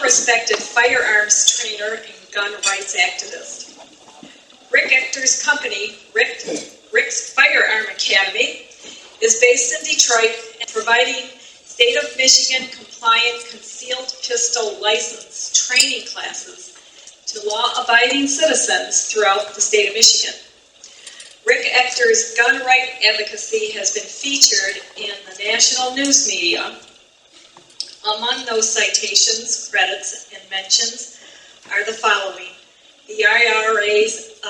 well-respected firearms trainer and gun rights activist. Rick Ector's company, Rick's Firearm Academy, is based in Detroit and providing state of Michigan compliant concealed pistol license training classes to law-abiding citizens throughout the state of Michigan. Rick Ector's gun right advocacy has been featured in the national news media. Among those citations, credits, and mentions are the following: the IRA's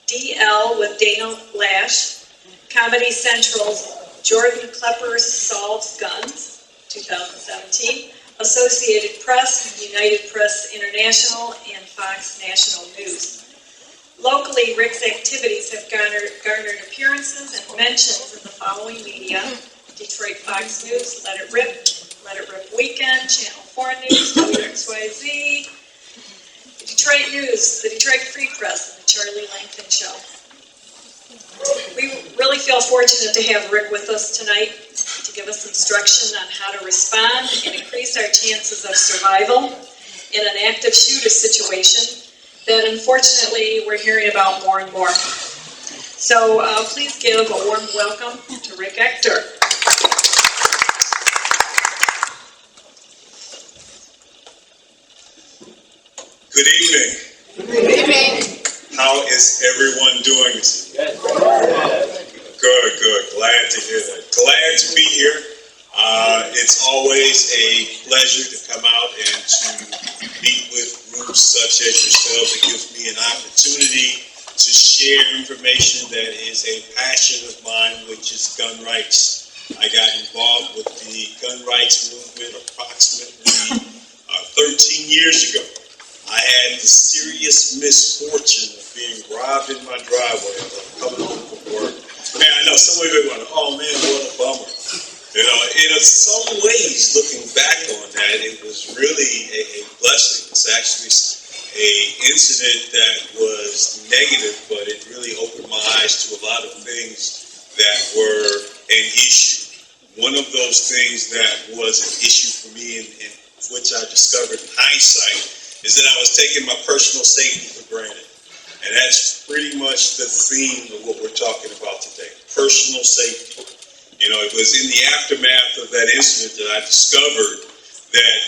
DL with Dana Lash, Comedy Central's Jordan Klepper Solves Guns, 2017, Associated Press, United Press International, and Fox National News. Locally, Rick's activities have garnered appearances and mentions in the following media: Detroit Fox News, Let It Rip Weekend, Channel 4 News, WXYZ, the Detroit News, the Detroit Free Press, and the Charlie Langton Show. We really feel fortunate to have Rick with us tonight to give us instruction on how to respond and increase our chances of survival in an active shooter situation that unfortunately we're hearing about more and more. So please give a warm welcome to Rick Ector. Good evening. Good evening. How is everyone doing? Good. Glad to hear that. Glad to be here. It's always a pleasure to come out and to meet with groups such as yourself. It gives me an opportunity to share information that is a passion of mine, which is gun rights. I got involved with the gun rights movement approximately 13 years ago. I had the serious misfortune of being robbed in my driveway as I'm coming home from work. Man, I know some of you are going, oh man, what a bummer. You know, in some ways, looking back on that, it was really a blessing. It's actually a incident that was negative, but it really opened my eyes to a lot of things that were an issue. One of those things that was an issue for me, and which I discovered in hindsight, is that I was taking my personal safety for granted. And that's pretty much the theme of what we're talking about today, personal safety. You know, it was in the aftermath of that incident that I discovered that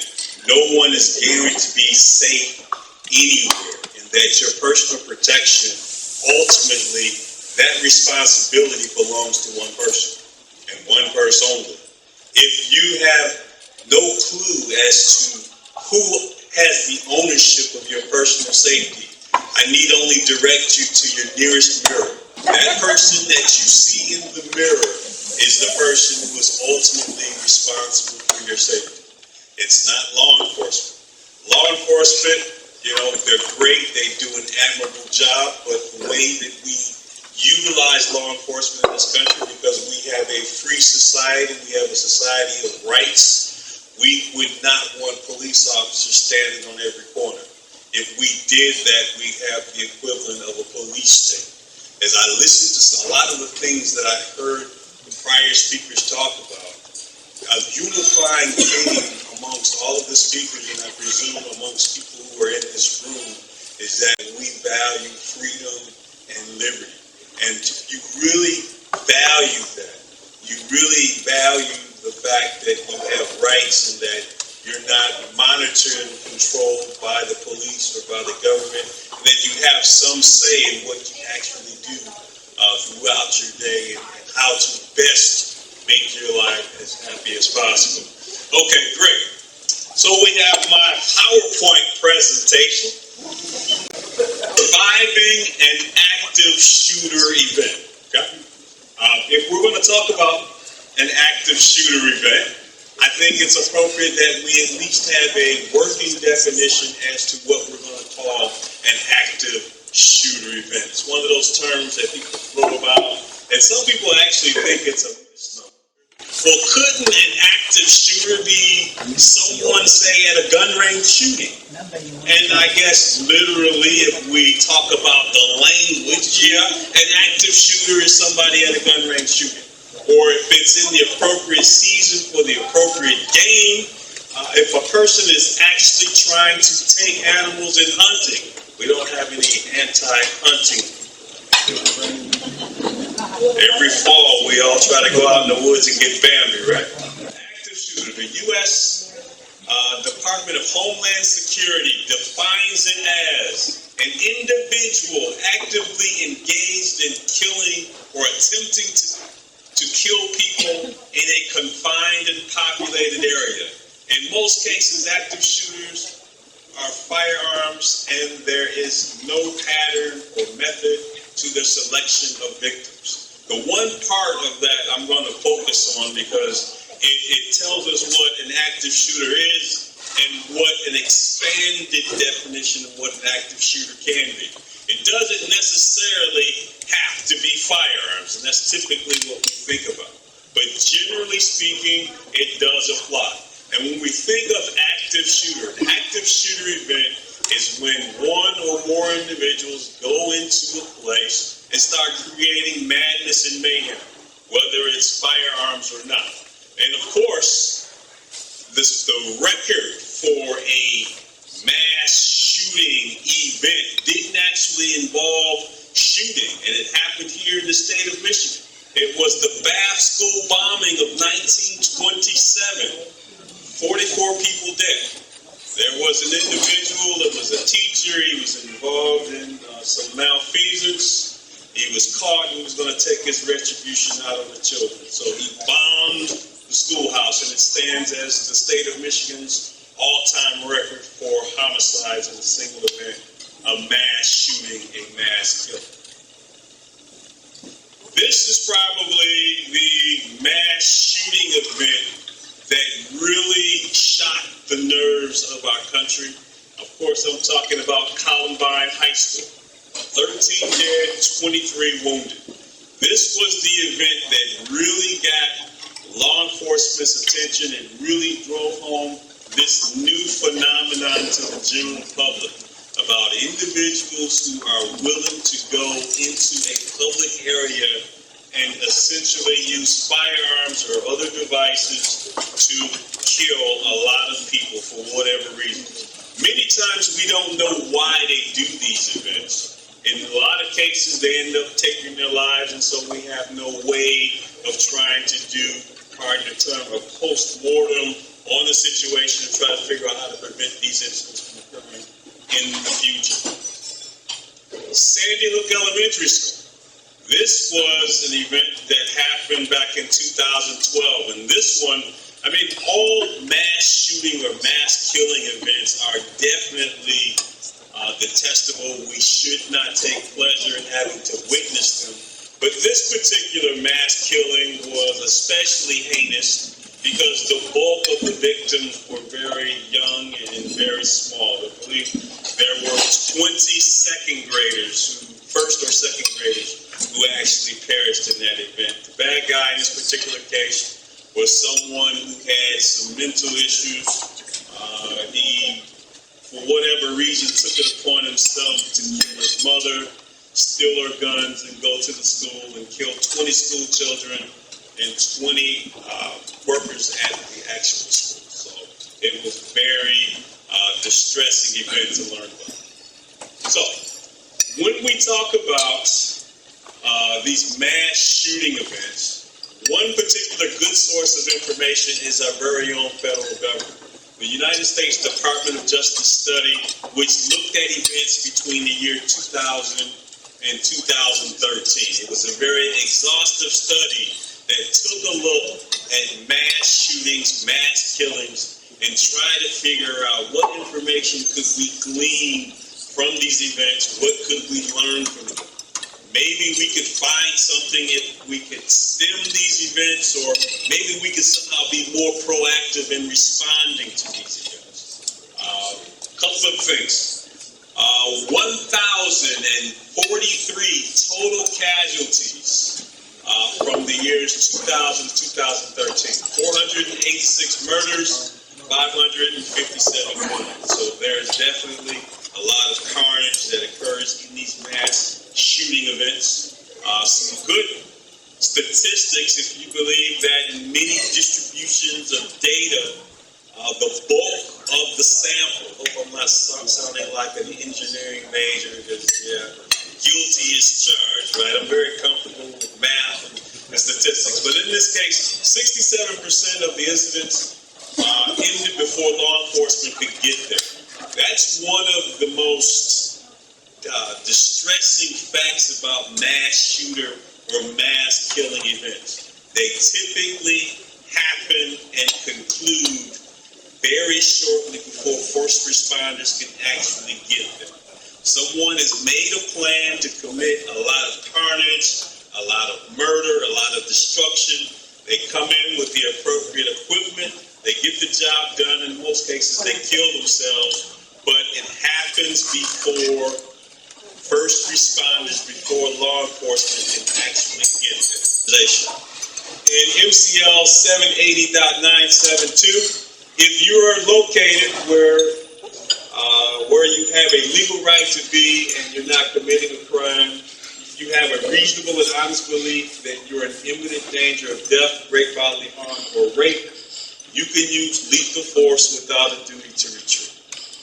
no one is guaranteed to be safe anywhere, and that your personal protection, ultimately, that responsibility belongs to one person, and one person only. If you have no clue as to who has the ownership of your personal safety, I need only direct you to your nearest mirror. That person that you see in the mirror is the person who is ultimately responsible for your safety. It's not law enforcement. Law enforcement, you know, they're great, they do an admirable job, but the way that we utilize law enforcement in this country, because we have a free society, we have a society of rights, we would not want police officers standing on every corner. If we did that, we'd have the equivalent of a police state. As I listened to a lot of the things that I heard the prior speakers talk about, a unifying theme amongst all of the speakers, and I presume amongst people who are in this room, is that we value freedom and liberty. And you really value that. You really value the fact that you have rights and that you're not monitored and controlled by the police or by the government, and that you have some say in what you actually do throughout your day and how to best make your life as happy as possible. Okay, great. So we have my PowerPoint presentation, Surviving an Active Shooter Event. Okay? If we're going to talk about an active shooter event, I think it's appropriate that we at least have a working definition as to what we're going to call an active shooter event. It's one of those terms that people throw about, and some people actually think it's a misnomer. Well, couldn't an active shooter be someone, say, at a gun range shooting? And I guess literally, if we talk about the language, yeah, an active shooter is somebody at a gun range shooting. Or if it's in the appropriate season for the appropriate game, if a person is actually trying to take animals in hunting, we don't have any anti-hunting. Every fall, we all try to go out in the woods and get Bambi, right? Active shooter, the U.S. Department of Homeland Security defines it as an individual actively engaged in killing or attempting to kill people in a confined and populated area. In most cases, active shooters are firearms, and there is no pattern or method to the selection of victims. The one part of that I'm going to focus on because it tells us what an active shooter is and what an expanded definition of what an active shooter can be. It doesn't necessarily have to be firearms, and that's typically what we think about. But generally speaking, it does apply. And when we think of active shooter, an active shooter event is when one or more individuals go into a place and start creating madness and mayhem, whether it's firearms or not. And of course, the record for a mass shooting event didn't actually involve shooting, and it happened here in the state of Michigan. It was the Bath School bombing of 1927. 44 people dead. There was an individual that was a teacher. He was involved in some malfeasance. He was caught and he was going to take his retribution out on the children. So he bombed the schoolhouse, and it stands as the state of Michigan's all-time record for homicides in a single event, a mass shooting, a mass killing. This is probably the mass shooting event that really shocked the nerves of our country. Of course, I'm talking about Columbine High School. 13 dead, 23 wounded. This was the event that really got law enforcement's attention and really drove home this new phenomenon to the general public about individuals who are willing to go into a public area and essentially use firearms or other devices to kill a lot of people for whatever reason. Many times we don't know why they do these events. In a lot of cases, they end up taking their lives, and so we have no way of trying to do, pardon the term, a post-mortem on the situation and try to figure out how to prevent these incidents from occurring in the future. Sandy Hook Elementary School. This was an event that happened back in 2012, and this one, I mean, all mass shooting or mass killing events are definitely detestable. We should not take pleasure in having to witness them. But this particular mass killing was especially heinous because the bulk of the victims were very young and very small. I believe there were 20 first or second graders, who actually perished in that event. The bad guy in this particular case was someone who had some mental issues. He, for whatever reason, took it upon himself to kill his mother, steal her guns, and go to the school and kill 20 school children and 20 workers at the actual school. So it was a very distressing event to learn about. So when we talk about these mass shooting events, one particular good source of information is our very own federal government. The United States Department of Justice study, which looked at events between the year 2000 and 2013. It was a very exhaustive study that took a look at mass shootings, mass killings, and tried to figure out what information could we glean from these events, what could we learn from them. Maybe we could find something if we could stem these events, or maybe we could somehow be more proactive in responding to these events. Couple of things. 1,043 total casualties from the years 2000 to 2013. 486 murders, 557 wounds. So there's definitely a lot of carnage that occurs in these mass shooting events. Some good statistics, if you believe that in many distributions of data, the example, hope I'm not sounding like an engineering major, because, guilty is charged, right? I'm very comfortable with math and statistics, but in this case, 67% of the incidents ended before law enforcement could get there. That's one of the most distressing facts about mass shooter or mass killing events. They typically happen and conclude very shortly before first responders can actually get them. Someone has made a plan to commit a lot of carnage, a lot of murder, a lot of destruction. They come in with the appropriate equipment, they get the job done. In most cases, they kill themselves, but it happens before first responders, before law enforcement can actually get them. In MCL 780.972, if you are located where you have a legal right to be and you're not committing a crime, if you have a reasonable and honest belief that you're in imminent danger of death, great bodily harm, or rape, you can use lethal force without a duty to retreat.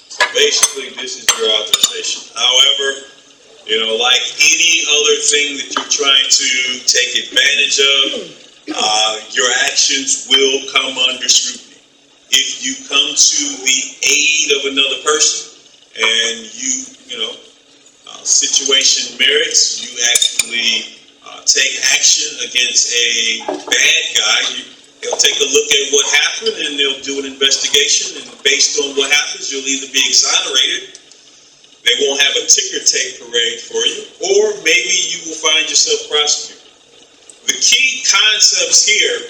So basically, this is your authorization. However, like any other thing that you're trying to take advantage of, your actions will come under scrutiny. If you come to the aid of another person and situation merits, you actually take action against a bad guy, they'll take a look at what happened and they'll do an investigation, and based on what happens, you'll either be exonerated, they won't have a ticker tape parade for you, or maybe you will find yourself prosecuted. The key concepts here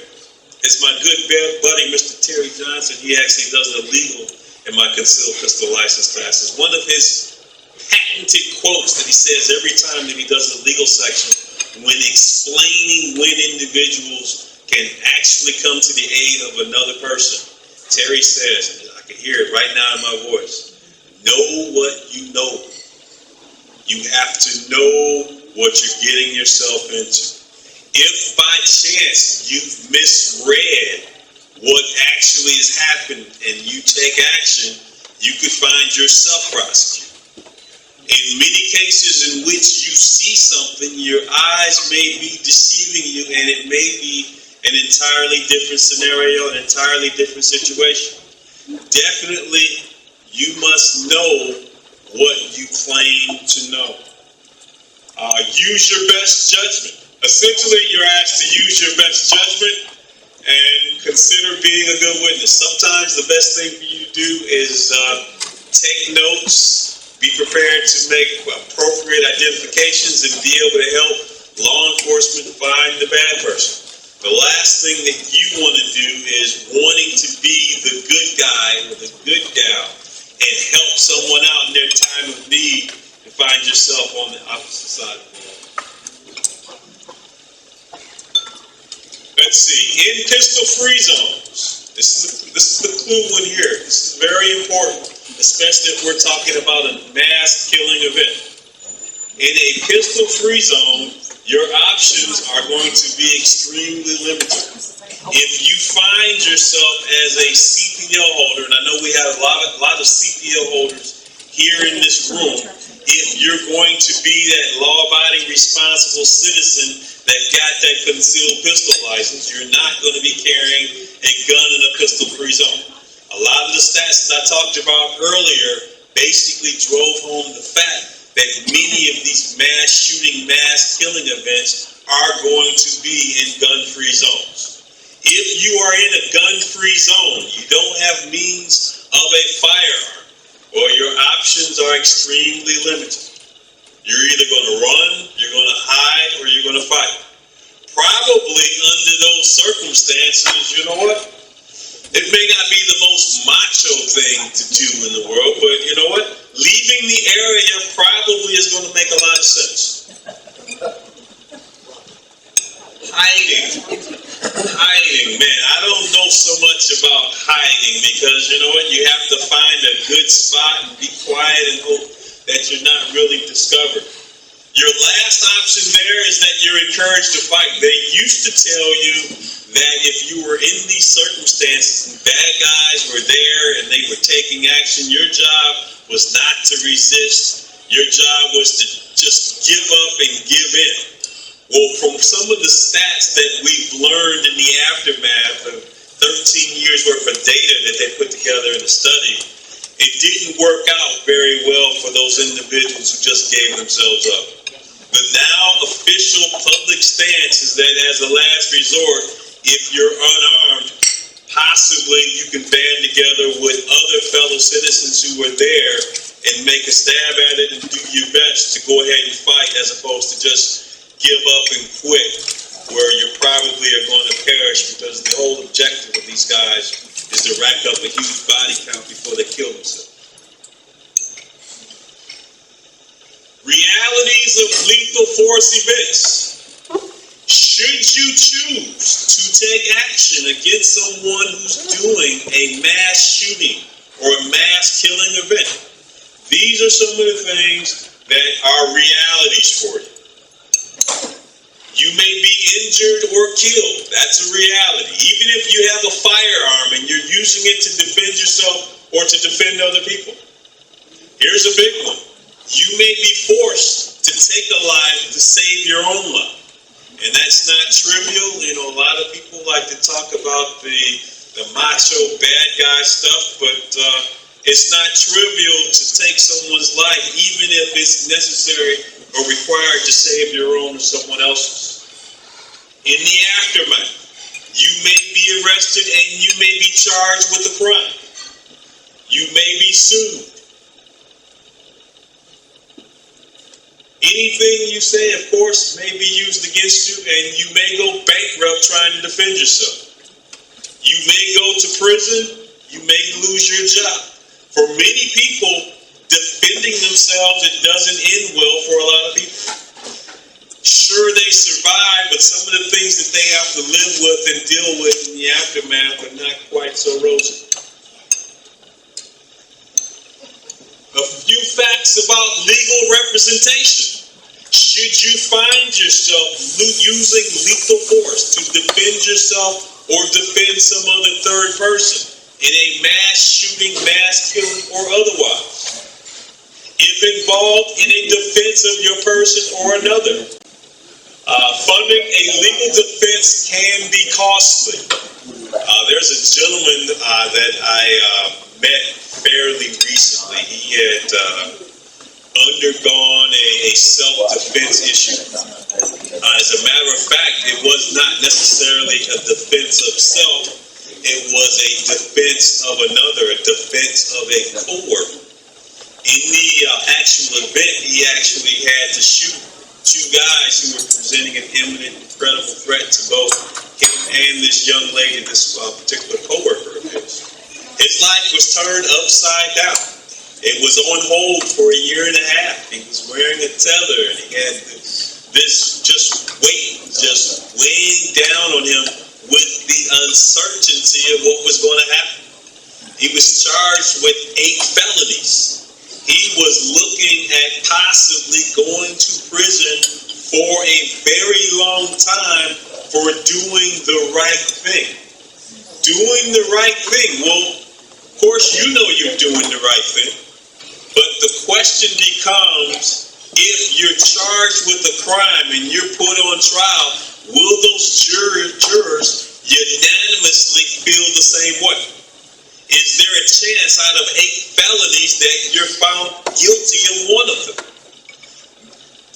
is my good buddy, Mr. Terry Johnson. He actually does it illegal in my concealed pistol license classes. One of his patented quotes that he says every time that he does the legal section, when explaining when individuals can actually come to the aid of another person, Terry says, and I can hear it right now in my voice, know what you know. You have to know what you're getting yourself into. If by chance you've misread what actually has happened and you take action, you could find yourself prosecuted. In many cases in which you see something, your eyes may be deceiving you, and it may be an entirely different scenario, an entirely different situation. Definitely, you must know what you claim to know. Use your best judgment. Essentially, you're asked to use your best judgment and consider being a good witness. Sometimes the best thing for you to do is take notes, be prepared to make appropriate identifications, and be able to help law enforcement find the bad person. The last thing that you want to do is wanting to be the good guy or the good gal and help someone out in their time of need and find yourself on the opposite side of the wall. Let's see, in pistol-free zones, this is the clue one here. This is very important, especially if we're talking about a mass killing event. In a pistol-free zone, your options are going to be extremely limited. If you find yourself as a CPL holder, and I know we have a lot of CPL holders here in this room, if you're going to be that law-abiding, responsible citizen that got that concealed pistol license, you're not going to be carrying a gun in a pistol-free zone. A lot of the stats that I talked about earlier basically drove home the fact that many of these mass shooting, mass killing events are going to be in gun-free zones. If you are in a gun-free zone, you don't have means of a firearm, or your options are extremely limited. You're either going to run, you're going to hide, or you're going to fight. Probably under those circumstances, you know what? It may not be the most macho thing to do in the world, but you know what? Leaving the area probably is going to make a lot of sense. Hiding, man, I don't know so much about hiding, because you know what? You have to find a good spot and be quiet and hope that you're not really discovered. Your last option there is that you're encouraged to fight. They used to tell you that if you were in these circumstances and bad guys were there and they were taking action, your job was not to resist. Your job was to just give up and give in. Well, from some of the stats that we've learned in the aftermath of 13 years worth of data that they put together in a study, it didn't work out very well for those individuals who just gave themselves up. The now official public stance is that as a last resort, if you're unarmed, possibly you can band together with other fellow citizens who are there and make a stab at it and do your best to go ahead and fight, as opposed to just give up and quit, where you probably are going to perish, because the whole objective of these guys is to rack up a huge body count before they kill themselves. Realities of lethal force events. Should you choose to take action against someone who's doing a mass shooting or a mass killing event, these are some of the things that are realities for you. You may be injured or killed. That's a reality. Even if you have a firearm and you're using it to defend yourself or to defend other people. Here's a big one. You may be forced to take a life to save your own life. And that's not trivial. You know, a lot of people like to talk about the macho bad guy stuff, but it's not trivial to take someone's life, even if it's necessary or required to save your own or someone else's. In the aftermath, you may be arrested and you may be charged with a crime. You may be sued. Anything you say, of course, may be used against you, and you may go bankrupt trying to defend yourself. You may go to prison. You may lose your job. For many people, defending themselves, it doesn't end well for a lot of people. Sure, they survive, but some of the things that they have to live with and deal with in the aftermath are not quite so rosy. A few facts about legal representation. Should you find yourself using lethal force to defend yourself or defend some other third person in a mass shooting, mass killing, or otherwise, if involved in a defense of your person or another, funding a legal defense can be costly. There's a gentleman that I met fairly recently. He had undergone a self-defense issue. As a matter of fact, it was not necessarily a defense of self. It was a defense of another, a defense of a coworker. In the actual event, he actually had to shoot two guys who were presenting an imminent, incredible threat to both him and this young lady, this particular coworker of his. His life was turned upside down. It was on hold for a year and a half. He was wearing a tether, and he had this just weight just weighing down on him with the uncertainty of what was going to happen. He was charged with 8 felonies. He was looking at possibly going to prison for a very long time for doing the right thing. Doing the right thing. Well, of course, you know you're doing the right thing. But the question becomes, if you're charged with a crime and you're put on trial, will those jurors unanimously feel the same way? Is there a chance out of 8 felonies that you're found guilty of one of them?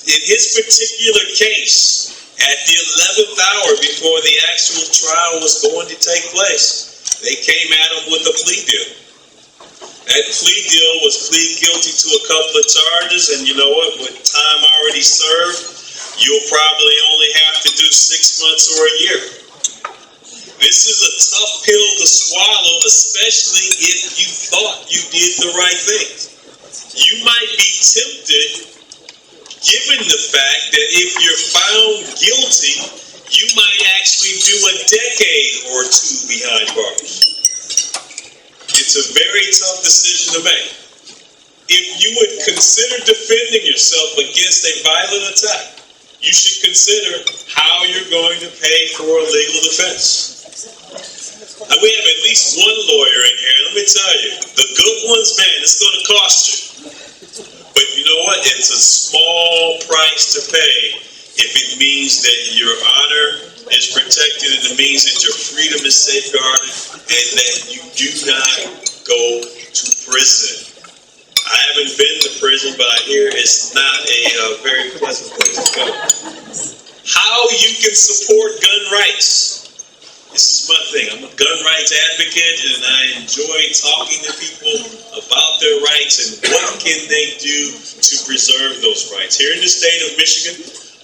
In his particular case, at the 11th hour before the actual trial was going to take place, they came at him with a plea deal. That plea deal was plead guilty to a couple of charges, and you know what? With time already served, you'll probably only have to do 6 months or a year. This is a tough pill to swallow, especially if you thought you did the right things. You might be tempted, given the fact that if you're found guilty, you might actually do a decade or 2 behind bars. It's a very tough decision to make. If you would consider defending yourself against a violent attack, you should consider how you're going to pay for a legal defense. And we have at least one lawyer in here. Let me tell you, the good ones, man, it's going to cost you. But you know what? It's a small price to pay if it means that your honor is protected and it means that your freedom is safeguarded and that you do not go to prison. I haven't been to prison, but I hear it's not a very pleasant place to go. How you can support gun rights. This is my thing. I'm a gun rights advocate, and I enjoy talking to people about their rights and what can they do to preserve those rights. Here in the state of Michigan,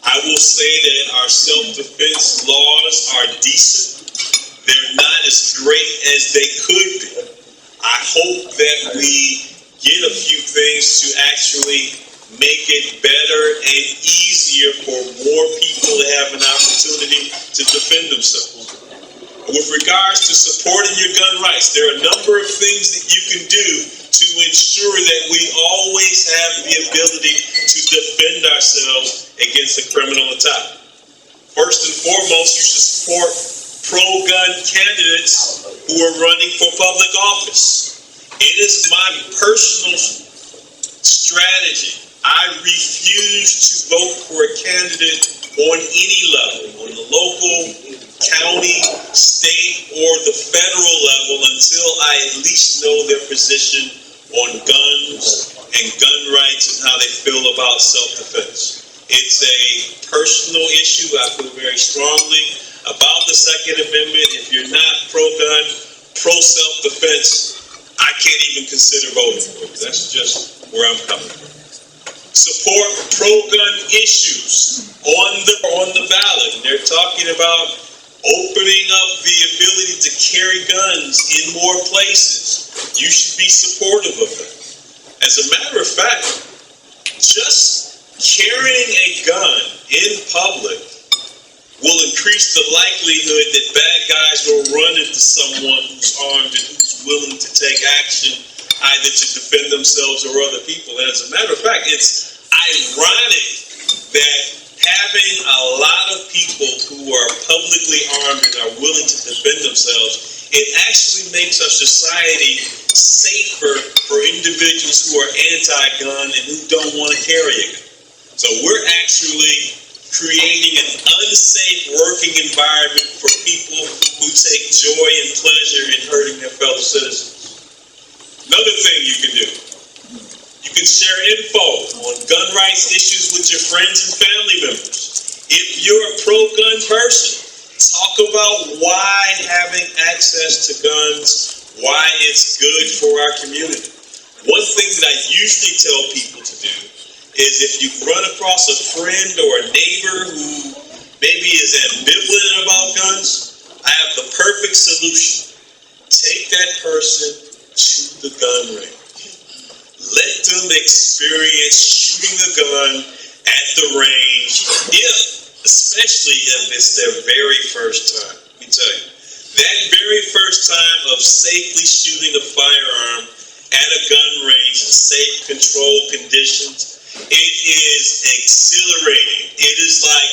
I will say that our self-defense laws are decent. They're not as great as they could be. I hope that we get a few things to actually make it better and easier for more people to have an opportunity to defend themselves. With regards to supporting your gun rights, there are a number of things that you can do to ensure that we always have the ability to defend ourselves against a criminal attack. First and foremost, you should support pro-gun candidates who are running for public office. It is my personal strategy. I refuse to vote for a candidate on any level, on the local, county, state, or the federal level until I at least know their position on guns and gun rights and how they feel about self-defense. It's a personal issue. I feel very strongly about the Second Amendment. If you're not pro-gun, pro-self-defense, I can't even consider voting for it. That's just where I'm coming from. Support pro-gun issues on the ballot. And they're talking about opening up the ability to carry guns in more places. You should be supportive of that. As a matter of fact, just carrying a gun in public will increase the likelihood that bad guys will run into someone who's armed and who's willing to take action either to defend themselves or other people. And as a matter of fact, it's ironic that having a lot of people who are publicly armed and are willing to defend themselves, it actually makes our society safer for individuals who are anti-gun and who don't want to carry a gun. So we're actually creating an unsafe working environment for people who take joy and pleasure in hurting their fellow citizens. Another thing you can do, you can share info on gun rights issues with your friends and family members. If you're a pro-gun person, talk about why having access to guns, why it's good for our community. One thing that I usually tell people to do is if you run across a friend or a neighbor who maybe is ambivalent about guns, I have the perfect solution. Take that person to the gun range. Let them experience shooting a gun at the range, especially if it's their very first time. Let me tell you, that very first time of safely shooting a firearm at a gun range in safe, controlled conditions, it is exhilarating. It is like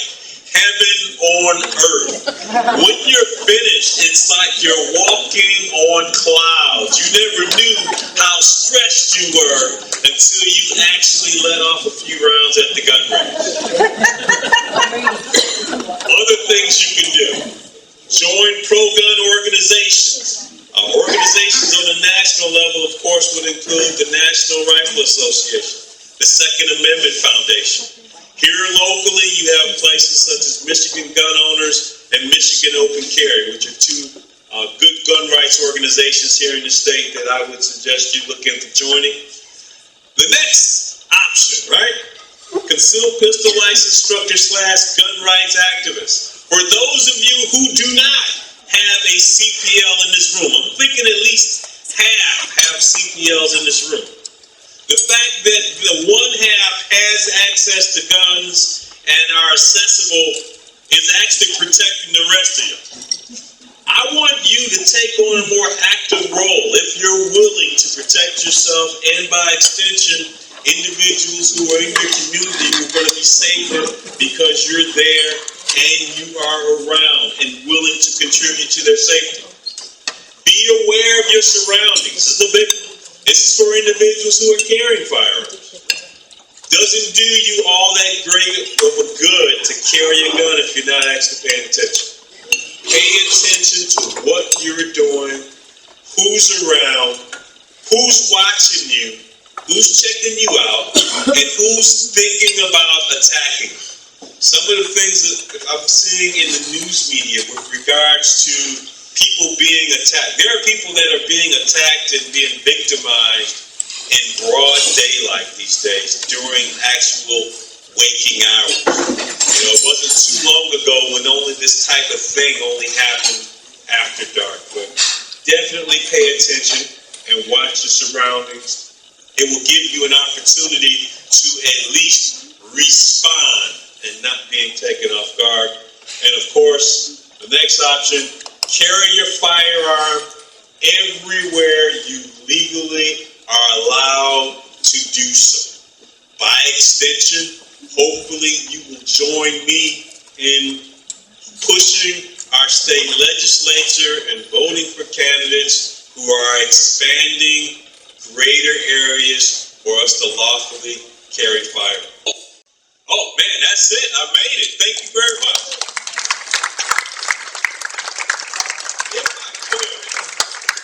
heaven on earth. When you're finished, it's like you're walking on clouds. You never knew how stressed you were until you actually let off a few rounds at the gun range. Other things you can do. Join pro-gun organizations. Organizations on the national level, of course, would include the National Rifle Association, the Second Amendment Foundation. Here locally, you have places such as Michigan Gun Owners and Michigan Open Carry, which are two good gun rights organizations here in the state that I would suggest you look into joining. The next option, right? Concealed pistol license instructor / gun rights activist. For those of you who do not have a CPL in this room, I'm thinking at least half have CPLs in this room. The fact that the one half has access to guns and are accessible is actually protecting the rest of you. I want you to take on a more active role if you're willing to protect yourself and by extension, Individuals who are in your community who are going to be safer because you're there and you are around and willing to contribute to their safety. Be aware of your surroundings. This is for individuals who are carrying firearms. Doesn't do you all that great of a good to carry a gun if you're not actually paying attention. Pay attention to what you're doing, who's around, who's watching you, who's checking you out, and who's thinking about attacking you. Some of the things that I'm seeing in the news media with regards to people being attacked. There are people that are being attacked and being victimized in broad daylight these days during actual waking hours. It wasn't too long ago when this type of thing only happened after dark. But definitely pay attention and watch your surroundings. It will give you an opportunity to at least respond and not being taken off guard. And of course, the next option, carry your firearm everywhere you legally are allowed to do so. By extension, hopefully you will join me in pushing our state legislature and voting for candidates who are expanding greater areas for us to lawfully carry firearms. Oh man, that's it. I made it. Thank you very much. If I could,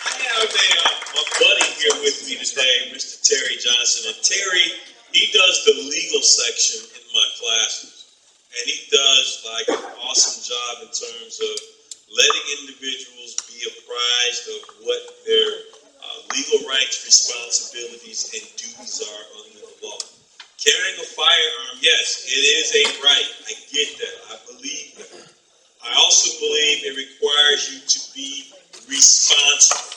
I have a buddy here with me today, Mr. Terry Johnson. And Terry, he does the legal section in my classes. And he does like an awesome job in terms of letting individuals be apprised of what their legal rights, responsibilities, and duties are under the law. Carrying a firearm, yes, it is a right. I get that. I believe that. I also believe it requires you to be responsible.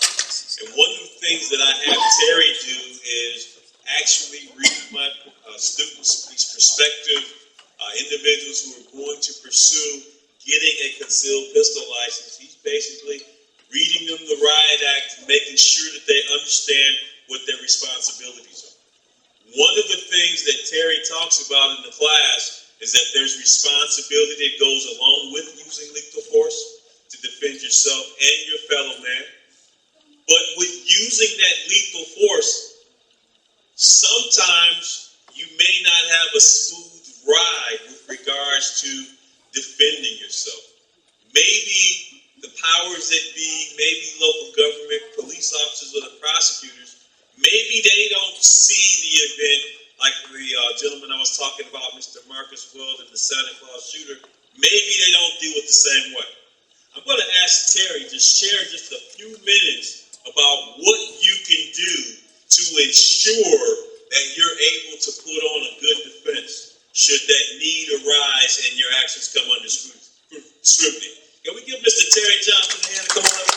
And one of the things that I have Terry do is actually read my students, these prospective individuals who are going to pursue getting a concealed pistol license. He's basically reading them the Riot Act, making sure that they understand what their responsibilities are. One of the things that Terry talks about in the class is that there's responsibility that goes along with using lethal force to defend yourself and your fellow man. But with using that lethal force, sometimes you may not have a smooth ride with regards to defending yourself. Maybe the powers that be, maybe local government, police officers, or the prosecutors, maybe they don't see the event like the gentleman I was talking about, Mr. Marcus Weld and the Santa Claus shooter. Maybe they don't do it the same way. I'm going to ask Terry to share just a few minutes about what you can do to ensure that you're able to put on a good defense should that need arise and your actions come under scrutiny. Can we give Mr. Terry Johnson a hand to come on up?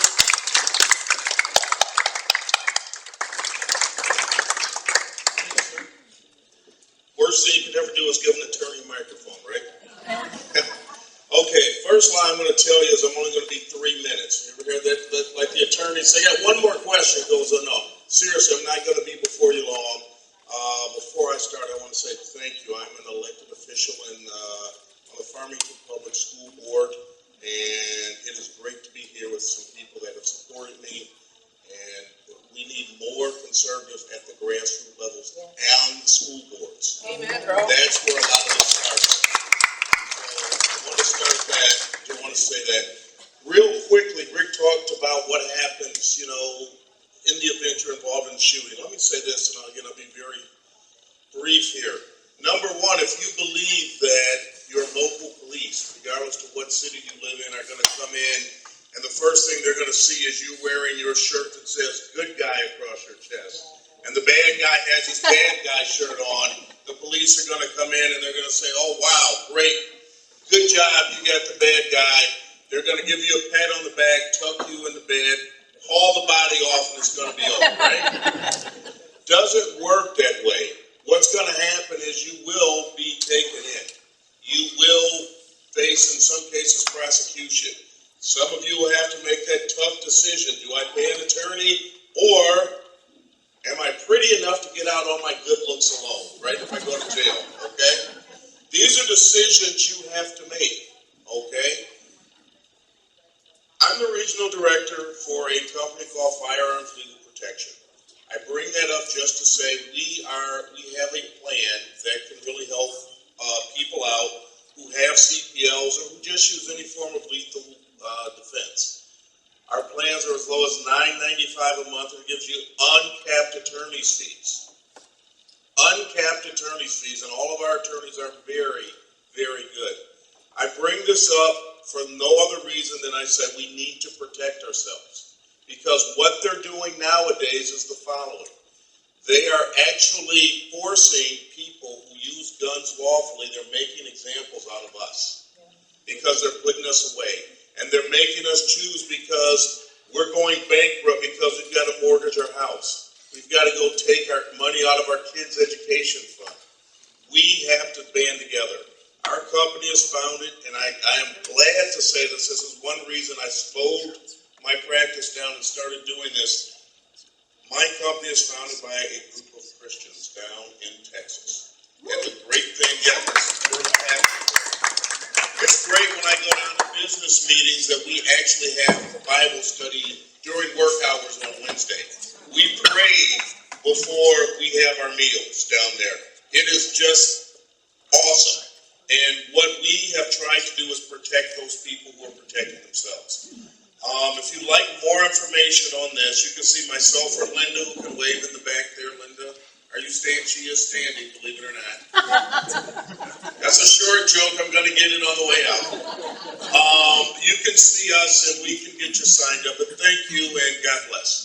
Worst thing you could ever do is give an attorney a microphone, right? Okay, first line I'm going to tell you is I'm only going to be 3 minutes. You ever hear that? Like the attorney say, "Yeah, one more question." Goes, "Oh no, seriously, I'm not going to be before you long." Before I start, I want to say thank you. I'm an elected official on the Farmington Public School Board, and it is great to be here with some people that have supported me. And we need more conservatives at the grassroots levels and the school boards. Amen, bro. That's where a lot of this starts. I want to start that. I do want to say that. Real quickly, Rick talked about what happens, in the event you're involved in the shooting. Let me say this, and I'll be very brief here. Number one, if you believe that your local police, regardless of what city you live in, are going to come in, and the first thing they're going to see is you wearing your shirt that says "good guy" across your chest, and the bad guy has his bad guy shirt on, the police are going to come in and they're going to say, "Oh, wow, great, good job, you got the bad guy." They're going to give you a pat on the back, tuck you in the bed, haul the body off, and it's going to be over, right? Doesn't work that way. What's going to happen is you will be taken in. You will face, in some cases, prosecution. Some of you will have to make that tough decision. Do I pay an attorney or Am I pretty enough to get out on my good looks alone, right, if I go to jail, okay? These are decisions you have to make, okay? I'm the regional director for a company called Firearms Legal Protection. I bring that up just to say we have a plan that can really help people out who have CPLs or who just use any form of lethal defense. Our plans are as low as $9.95 a month, and it gives you uncapped attorney's fees. Uncapped attorney's fees, and all of our attorneys are very, very good. I bring this up for no other reason than I said we need to protect ourselves. Because what they're doing nowadays is the following. They are actually forcing people who use guns lawfully, they're making examples out of us. Because they're putting us away. And they're making us choose because we're going bankrupt because we've got to mortgage our house. We've got to go take our money out of our kids' education fund. We have to band together. Our company is founded, and I am glad to say this. This is one reason I slowed my practice down and started doing this. My company is founded by a group of Christians down in Texas. And the great thing, it's great when I go down to business meetings that we actually have a Bible study during work hours on Wednesday. We pray before we have our meals down there. It is just awesome. And what we have tried to do is protect those people who are protecting themselves. If you'd like more information on this, you can see myself or Linda, who can wave in the back there. Linda, are you standing? She is standing, believe it or not. That's a short joke. I'm going to get it on the way out. You can see us and we can get you signed up. But thank you and God bless.